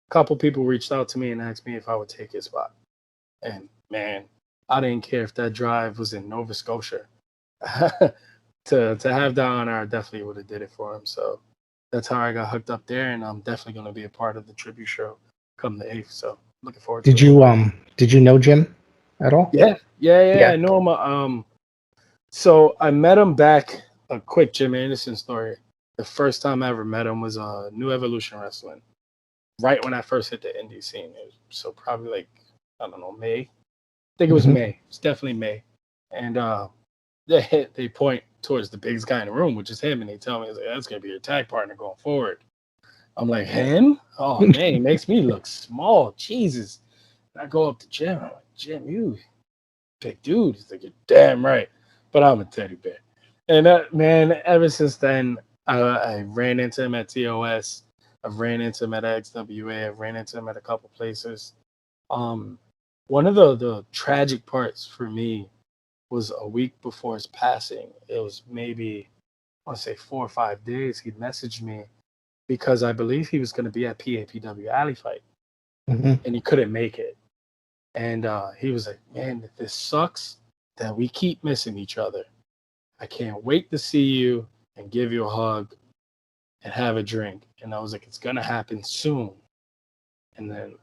A: couple people reached out to me and asked me if I would take his spot. And man, I didn't care if that drive was in Nova Scotia. to have that honor, I definitely would have did it for him. So that's how I got hooked up there, and I'm definitely going to be a part of the tribute show come the 8th. So looking forward to it.
B: Did you know Jym at all?
A: Yeah. I know him. So I met him back. A quick Jym Anderson story. The first time I ever met him was New Evolution Wrestling. Right when I first hit the indie scene. So probably like, I don't know, May. I think it was May. It's definitely May. And they point towards the biggest guy in the room, which is him, and they tell me, like, that's gonna be your tag partner going forward. I'm like, him? Oh man, he makes me look small. Jesus. And I go up to Jym. I'm like, Jym, you big dude. He's like, you're damn right. But I'm a teddy bear. And man, ever since then, I ran into him at TOS. I've ran into him at XWA. I've ran into him at a couple places. One of the tragic parts for me was a week before his passing. It was maybe, I want to say 4 or 5 days. He messaged me because I believe he was going to be at PAPW Alley Fight, and he couldn't make it. And he was like, man, this sucks that we keep missing each other. I can't wait to see you and give you a hug and have a drink. And I was like, it's going to happen soon. And then,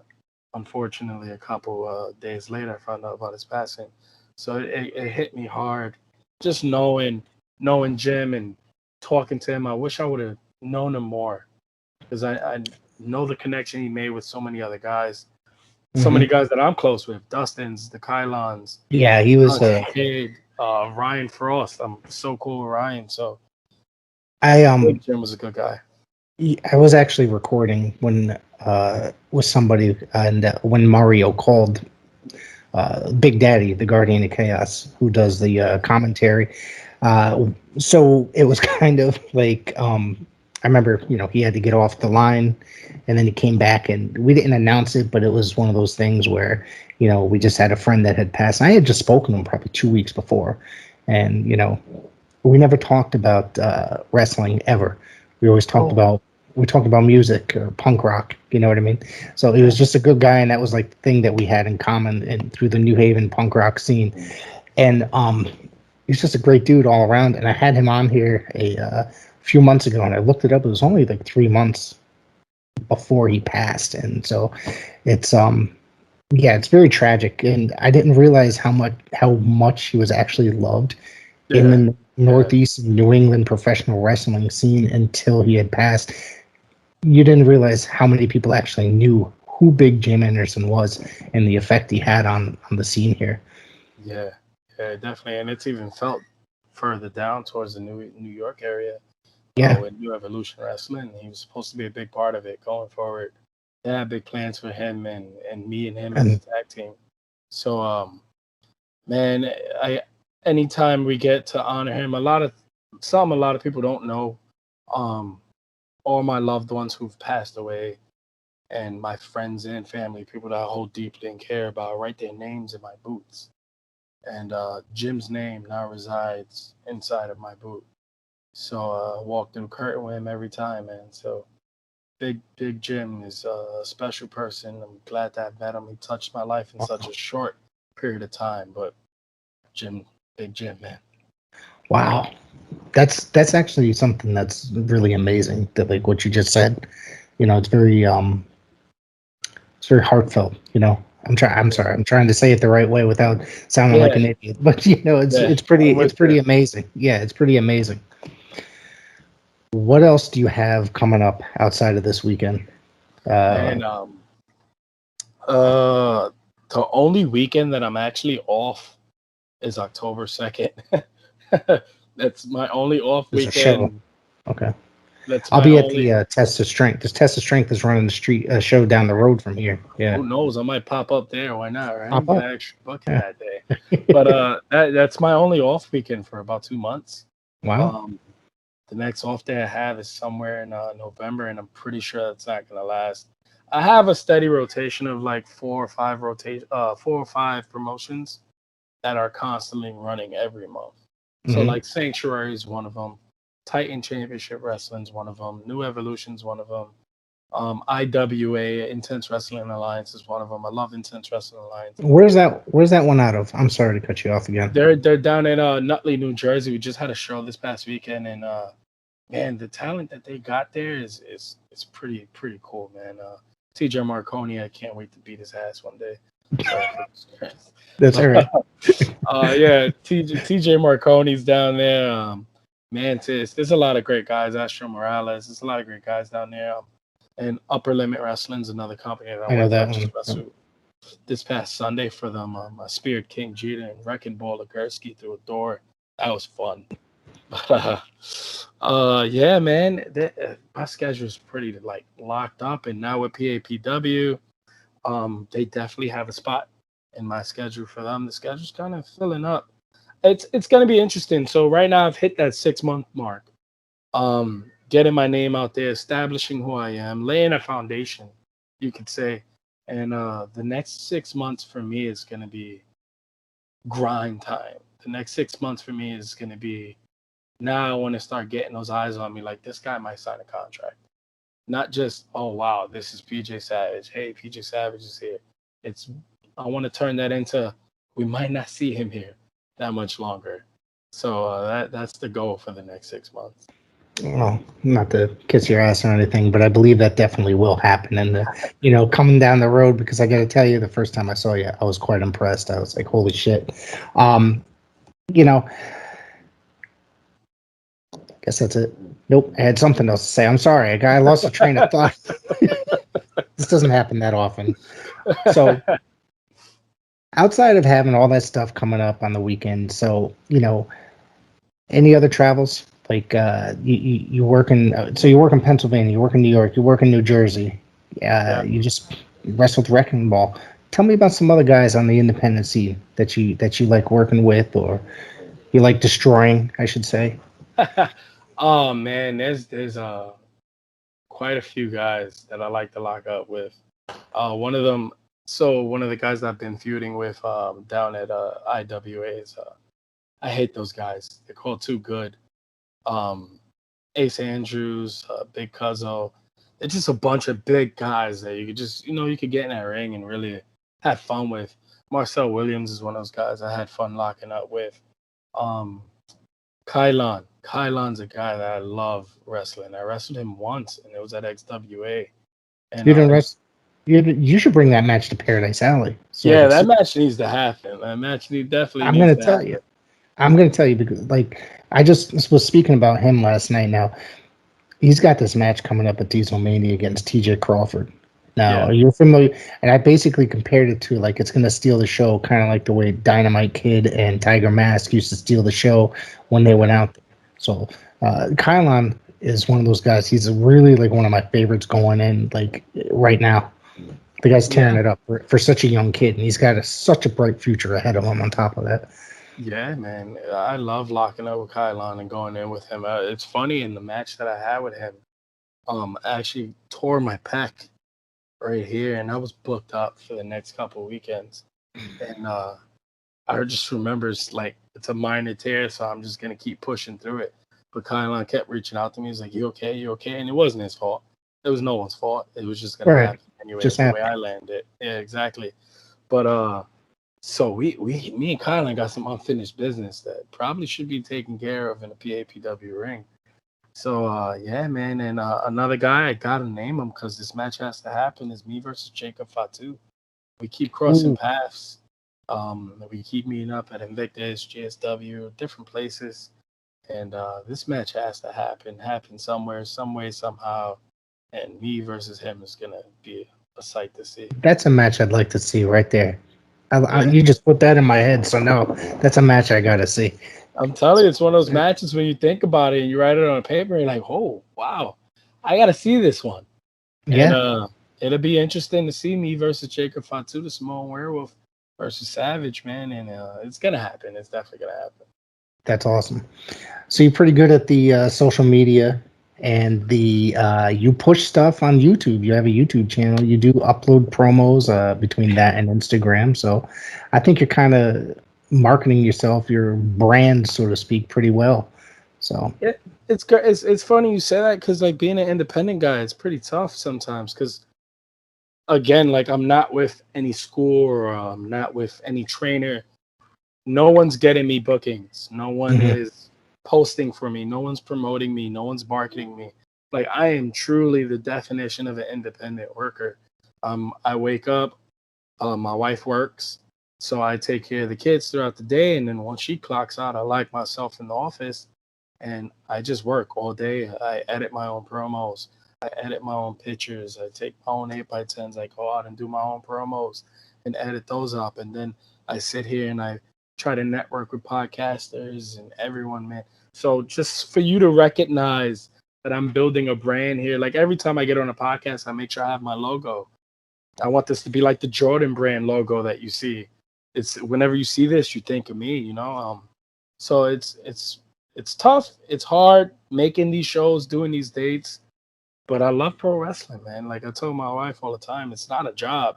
A: unfortunately, a couple days later, I found out about his passing. So it hit me hard. Just knowing Jym and talking to him, I wish I would have known him more, because I know the connection he made with so many other guys. So many guys that I'm close with, Dustin's, the Kylons.
B: Yeah, he was
A: Don Kinkade, Ryan Frost. I'm so cool with Ryan. So Jym was a good guy.
B: I was actually recording when with somebody, and when Mario called Big Daddy, the Guardian of Chaos, who does the commentary. So it was kind of like I remember, he had to get off the line, and then he came back, and we didn't announce it, but it was one of those things where, we just had a friend that had passed. And I had just spoken to him probably 2 weeks before, and we never talked about wrestling ever. We always talked about music or punk rock. You know what I mean? So he was just a good guy, and that was like the thing that we had in common and through the New Haven punk rock scene. And he's just a great dude all around. And I had him on here a few months ago, and I looked it up. It was only like 3 months before he passed, and so it's it's very tragic. And I didn't realize how much he was actually loved in the Northeast New England professional wrestling scene until he had passed. You didn't realize how many people actually knew who Big Jym Anderson was and the effect he had on the scene here.
A: Yeah, definitely. And it's even felt further down towards the New York area. With New Evolution Wrestling. He was supposed to be a big part of it going forward. They had big plans for him and me and him as a tag team. So, man, anytime we get to honor him, a lot of people don't know. All my loved ones who've passed away, and my friends and family, people that I hold deeply and care about, write their names in my boots. And Jim's name now resides inside of my boot. So I walk through curtain with him every time, man. So Big Jim is a special person. I'm glad to have met him. He touched my life in such a short period of time. But Big Jim, man.
B: Wow. That's actually something that's really amazing. That like what you just said, it's very heartfelt. I'm sorry. I'm trying to say it the right way without sounding like
A: Yeah,
B: an idiot. But
A: yeah.
B: it's
A: I'm with
B: pretty
A: you.
B: amazing. Yeah, it's pretty amazing. What else do you have coming up outside of this weekend?
A: Man, uh, the only weekend that I'm actually off is October 2nd. That's my only off
B: There's a show.
A: weekend.
B: Okay.
A: That's
B: I'll
A: my
B: be at
A: only.
B: the Test of Strength. This Test of Strength is running the street show down the road from here. Yeah.
A: Who knows? I might pop up there. Why not? Right?
B: Pop
A: Get
B: up.
A: an extra bucket
B: Yeah.
A: that day. But that's my only off weekend for about 2 months.
B: Wow.
A: Um, the next off day I have is somewhere in November, and I'm pretty sure that's not gonna last. I have a steady rotation of like 4 or 5 promotions that are constantly running every month. So
B: Hmm.
A: like Sanctuary is one of them. Titan Championship Wrestling is one of them. New Evolution is one of them. IWA Intense Wrestling Alliance is one of them. I love Intense Wrestling Alliance.
B: Where's that one out of? I'm sorry to cut you off again.
A: They're down in Nutley, New Jersey. We just had a show this past weekend, and man, the talent that they got there is pretty cool, man. TJ Marconi, I can't wait to beat his ass one day. So,
B: That's all right.
A: yeah, TJ Marconi's down there. Mantis, there's a lot of great guys. Astro Morales, there's a lot of great guys down there. And Upper Limit Wrestling is another company that I
B: I know
A: went to. I
B: that
A: just
B: one.
A: wrestled this past Sunday for them. I speared King Jeter and Wrecking Ball Ligursky through a door. That was fun. Yeah, man, my schedule is pretty like locked up, and now with PAPW, they definitely have a spot in my schedule for them. The schedule's kind of filling up. It's gonna be interesting. So right now I've hit that 6 month mark. Getting my name out there, establishing who I am, laying a foundation, you could say. And the next 6 months for me is gonna be grind time. The next 6 months for me is gonna be now I want to start getting those eyes on me. Like this guy might sign a contract. Not just, oh wow, this is PJ Savage. Hey, PJ Savage is here. It's I want to turn that into we might not see him here that much longer. So that's the goal for the next 6 months.
B: Well, not to kiss your ass or anything, but I believe that definitely will happen. And coming down the road, because I got to tell you, the first time I saw you, I was quite impressed. I was like, holy shit. You know, guess that's it. Nope, I had something else to say. I'm sorry, I lost the train of thought. This doesn't happen that often. So, outside of having all that stuff coming up on the weekend, so any other travels? Like you work in so you work in Pennsylvania, you work in New York, you work in New Jersey.
A: Yeah.
B: You just wrestled Wrecking Ball. Tell me about some other guys on the independent scene that you like working with, or you like destroying, I should say.
A: Oh man, there's quite a few guys that I like to lock up with. One of them, so one of the guys that I've been feuding with down at IWA is I hate those guys. They're called Too Good. Ace Andrews, Big Cuzzo. They're just a bunch of big guys that you could just you could get in that ring and really have fun with. Marcel Williams is one of those guys I had fun locking up with. Um, Kylon. Kylon's a guy that I love wrestling. I wrestled him once, and it was at XWA. And
B: You didn't rest. You should bring that match to Paradise Alley so I
A: yeah,
B: can
A: that
B: see.
A: match needs to happen. That match definitely
B: I'm
A: needs
B: gonna
A: to
B: tell
A: happen.
B: you. I'm gonna tell you because I just was speaking about him last night. Now he's got this match coming up at Diesel Mania against TJ Crawford. Now,
A: Yeah,
B: are you familiar? And I basically compared it to like it's going to steal the show, kind of like the way Dynamite Kid and Tiger Mask used to steal the show when they went out there. So, Kylon is one of those guys. He's really like one of my favorites going in like right now. The guy's tearing
A: yeah,
B: it up for such a young kid, and he's got such a bright future ahead of him on top of that.
A: yeah, man. I love locking up with Kylon and going in with him. It's funny in the match that I had with him. I actually tore my pec right here, and I was booked up for the next couple of weekends. And I just remember it's a minor tear, so I'm just gonna keep pushing through it. But Kylon kept reaching out to me. He's like, "You okay? You okay?" And it wasn't his fault. It was no one's fault. It was just gonna
B: Right.
A: happen anyway.
B: Just
A: That's the way
B: happened.
A: I landed. Yeah, exactly. But so me and Kylan got some unfinished business that probably should be taken care of in a PAPW ring. So yeah, man, and another guy I gotta name him because this match has to happen is me versus Jacob Fatu. We keep crossing
B: Ooh,
A: paths. We keep meeting up at Invictus, GSW, different places, and this match has to happen somewhere, some way, somehow. And me versus him is gonna be a sight to see.
B: that's a match I'd like to see right there.
A: Yeah,
B: You just put that in my head, so no, that's a match I gotta see.
A: I'm telling you, it's one of those matches when you think about it and you write it on paper, you're like, oh wow, I gotta see this one. And
B: Yeah,
A: it'll be interesting to see me versus Jacob Fatu, the Samoan Werewolf, versus Savage, man. And it's gonna happen. It's definitely gonna happen.
B: that's awesome. So you're pretty good at the social media and the you push stuff on YouTube. You have a YouTube channel. You do upload promos between that and Instagram. So I think you're kind of marketing yourself, your brand, so to speak, pretty well. So
A: Yeah, it's good. It's funny you say that because like being an independent guy, it's pretty tough sometimes. Because again, like I'm not with any school or I'm not with any trainer. No one's getting me bookings. No one
B: mhm.
A: is posting for me. No one's promoting me. No one's marketing me. Like I am truly the definition of an independent worker. I wake up, my wife works, so I take care of the kids throughout the day, and then once she clocks out, I like myself in the office, and I just work all day. I edit my own promos. I edit my own pictures. I take my own 8x10s. I go out and do my own promos and edit those up, and then I sit here and I try to network with podcasters and everyone, man. So just for you to recognize that I'm building a brand here, like every time I get on a podcast, I make sure I have my logo. I want this to be like the Jordan brand logo that you see. It's whenever you see this, you think of me, you know. So it's tough. It's hard making these shows, doing these dates, but I love pro wrestling, man. Like I told my wife all the time, it's not a job.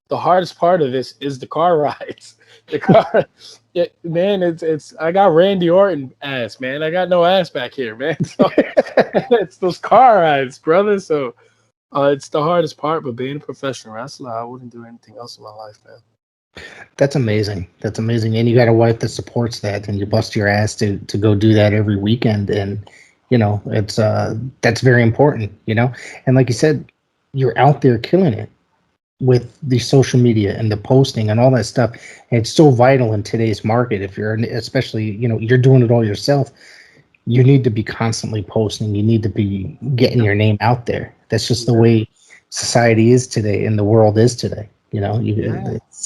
A: The hardest part of this is the car rides. The car, yeah, man. It's. I got Randy Orton ass, man. I got no ass back here, man. So it's those car rides, brother. So it's the hardest part, but being a professional wrestler, I wouldn't do anything else in my life, man.
B: That's amazing. That's amazing. And you got a wife that supports that, and you bust your ass to go do that every weekend. And it's that's very important. And like you said, you're out there killing it with the social media and the posting and all that stuff. And it's so vital in today's market. If you're, especially, you're doing it all yourself, you need to be constantly posting. You need to be getting your name out there. That's just the
A: Yeah.
B: way society is today and the world is today.
A: Yeah.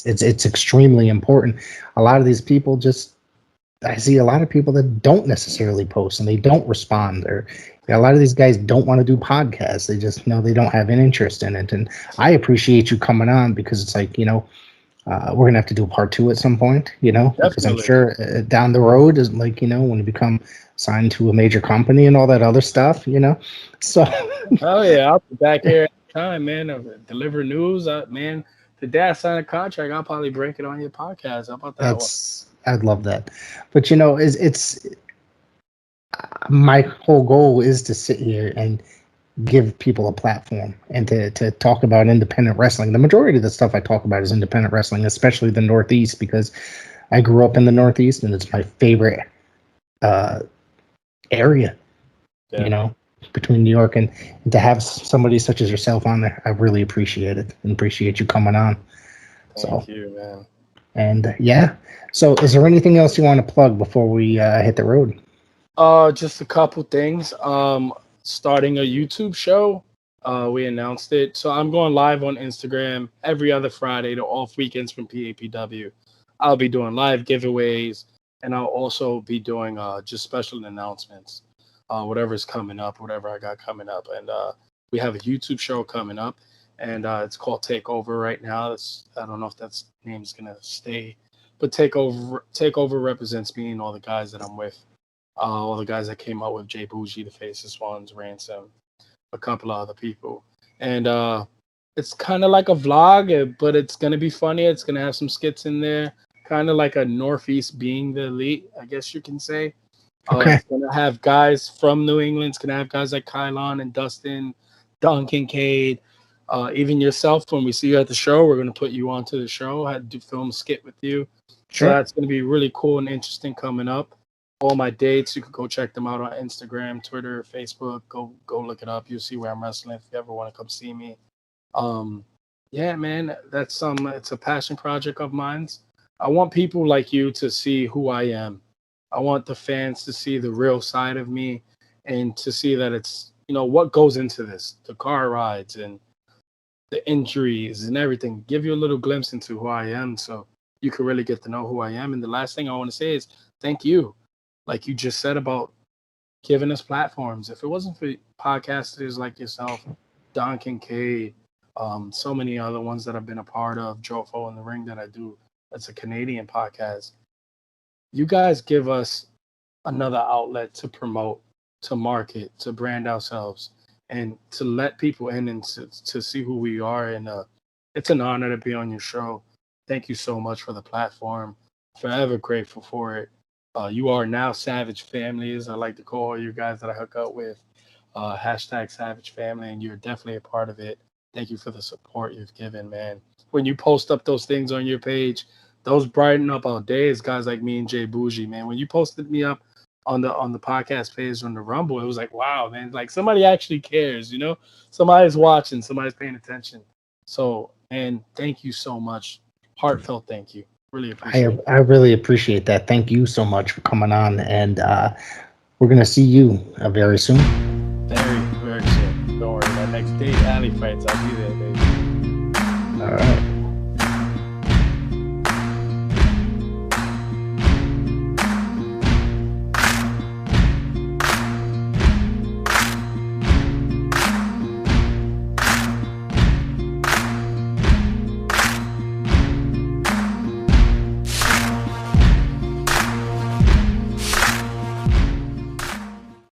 B: It's extremely important. A lot of these people just, I see a lot of people that don't necessarily post and they don't respond, or a lot of these guys don't want to do podcasts. They just they don't have an interest in it. And I appreciate you coming on, because it's like, we're gonna have to do a part two at some point, because I'm
A: Definitely.
B: sure down the road is like, when you become signed to a major company and all that other stuff, So
A: Oh yeah, I'll be back here anytime, man. Deliver news, man. The day I sign a contract, I'll probably break it on your podcast. How about that one?
B: I'd love that. But it's my whole goal is to sit here and give people a platform and to talk about independent wrestling. The majority of the stuff I talk about is independent wrestling, especially the Northeast, because I grew up in the Northeast and it's my favorite uh, area,
A: Yeah.
B: between New York, and to have somebody such as yourself on there, I really appreciate it and appreciate you coming on. So,
A: Thank you, man.
B: and yeah. So is there anything else you want to plug before we hit the road?
A: Just a couple things. Starting a YouTube show. We announced it. So I'm going live on Instagram every other Friday, the off weekends from PAPW. I'll be doing live giveaways, and I'll also be doing just special announcements. Whatever's coming up, whatever I got coming up. And we have a YouTube show coming up, and it's called Takeover right now. I don't know if that name's gonna stay, but Takeover represents me and all the guys that I'm with. All the guys that came out with J Boujii, the Faceless Ones, Ransom, a couple of other people. And it's kind of like a vlog, but it's going to be funny. It's going to have some skits in there, kind of like a Northeast being the elite, I guess you can say.
B: Okay.
A: It's going to have guys from New England. It's going to have guys like Kylan and Dustin, Don Kinkade, even yourself. When we see you at the show, we're going to put you onto the show. I had to film a skit with you.
B: Sure.
A: So that's going to be really cool and interesting coming up. All my dates, you can go check them out on Instagram, Twitter, Facebook. Go look it up. You'll see where I'm wrestling if you ever want to come see me. Yeah, man, that's it's a passion project of mine. I want people like you to see who I am. I want the fans to see the real side of me and to see that it's, what goes into this, the car rides and the injuries and everything. Give you a little glimpse into who I am so you can really get to know who I am. And the last thing I want to say is thank you. Like you just said about giving us platforms. If it wasn't for podcasters like yourself, Don Kinkade, so many other ones that I've been a part of, Jofo in the Ring that I do, that's a Canadian podcast. You guys give us another outlet to promote, to market, to brand ourselves, and to let people in and to see who we are. And it's an honor to be on your show. Thank you so much for the platform. Forever grateful for it. You are now Savage Family, as I like to call you guys that I hook up with. Hashtag Savage Family, and you're definitely a part of it. Thank you for the support you've given, man. When you post up those things on your page, those brighten up our days, guys like me and J Boujii, man. When you posted me up on the podcast page on the Rumble, it was like, wow, man, like somebody actually cares, Somebody's watching, somebody's paying attention. So, man, thank you so much. Heartfelt thank you. Really appreciate it.
B: I really appreciate that. Thank you so much for coming on, and we're gonna see you very soon.
A: Very, very soon. Don't worry. That next day, alley fights, I'll be there, baby.
B: All right.